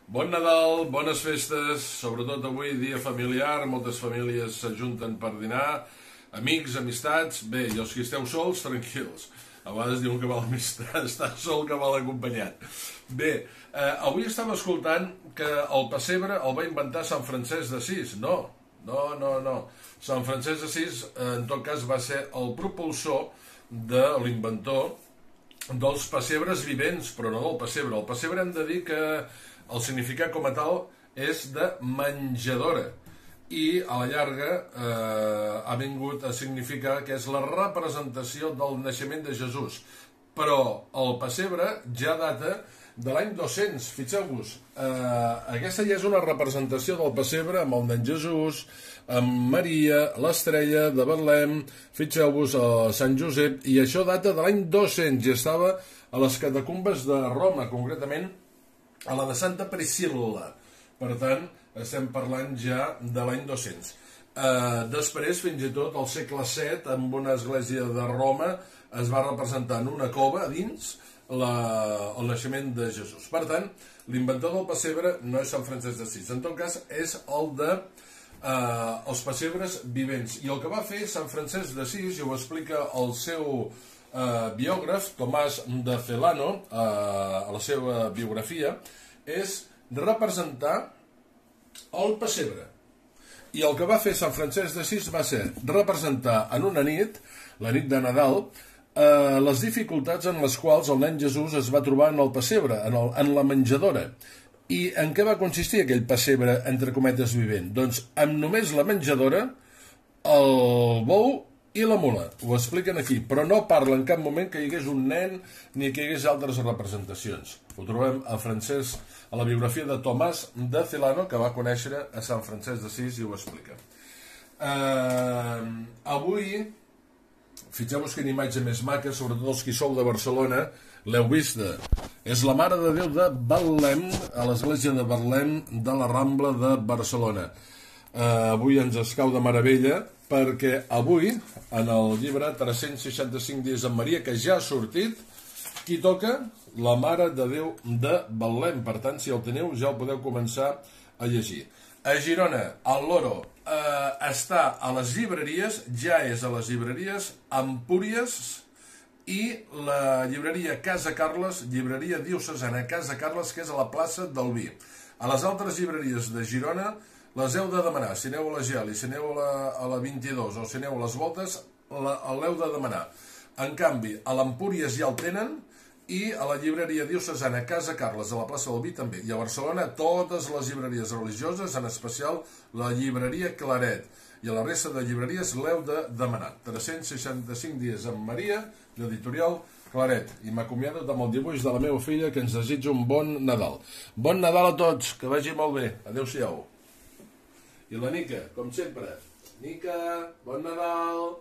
Bon Nadal, bones festes, sobretot avui dia familiar, moltes famílies s'ajunten per dinar, amics, amistats, bé, i els que esteu sols, tranquils. A vegades diuen que val més estar sol que mal acompanyat. Bé, avui estava escoltant que el pessebre el va inventar Sant Francesc d'Assís. No. Sant Francesc d'Assís, en tot cas, va ser el propulsor de l'inventor dels pessebres vivents, però no del pessebre. El pessebre hem de dir que el significat com a tal és de menjadora i a la llarga ha vingut a significar que és la representació del naixement de Jesús. Però el pessebre ja data de l'any 200, fixeu-vos. Aquesta ja és una representació del pessebre amb el nen Jesús, amb Maria, l'estrella de Betlem, fixeu-vos a Sant Josep, i això data de l'any 200 i estava a les catacumbes de Roma, concretament a la de Santa Priscil·la. Per tant, estem parlant ja de l'any 200. Després, fins i tot, al segle VII, amb una església de Roma, es va representar en una cova dins el naixement de Jesús. Per tant, l'inventor del pessebre no és Sant Francesc d'Assís. En tot cas, és el de els pessebres vivents. I el que va fer Sant Francesc d'Assís, i ho explica el seu biògraf, Tomàs de Celano, a la seva biografia, és representar el pessebre. I el que va fer Sant Francesc d'Assís va ser representar en una nit, la nit de Nadal, les dificultats en les quals el nen Jesús es va trobar en el pessebre, en la menjadora. I en què va consistir aquell pessebre, entre cometes, vivent? Doncs amb només la menjadora, el bou i la mula. Ho expliquen aquí, però no parla en cap moment que hi hagués un nen ni que hi hagués altres representacions. Ho trobem a la biografia de Tomàs de Celano, que va conèixer a Sant Francesc d'Assís i ho explica. Avui, fixeu-vos quina imatge més maca, sobretot els que sou de Barcelona, l'heu vista. És la Mare de Déu de Betlem, a l'església de Betlem de la Rambla de Barcelona. Avui ens escau de meravella, perquè avui, en el llibre 365 dies amb Maria, que ja ha sortit, qui toca? La Mare de Déu de Betlem. Per tant, si el teniu, ja el podeu començar a llegir. A Girona, al Loro, està a les llibreries, ja és a les llibreries Empúries, i la llibreria Casa Carles, llibreria diocesana Casa Carles, que és a la plaça del Vi. A les altres llibreries de Girona les heu de demanar. Si aneu a la Geli, si aneu a la 22 o si aneu a les Voltes, l'heu de demanar. En canvi, a l'Empúries ja el tenen, i a la llibreria diocesana Casa Carles, a la plaça del Vi també. I a Barcelona totes les llibreries religioses, en especial la llibreria Claret. I a la resta de llibreries l'heu de demanar. 365 dies amb Maria, d'editorial Claret. I m'acomiado amb el dibuix de la meva filla, que ens desitja un bon Nadal. Bon Nadal a tots, que vagi molt bé. Adéu-siau. I la Nica, com sempre. Nica, bon Nadal.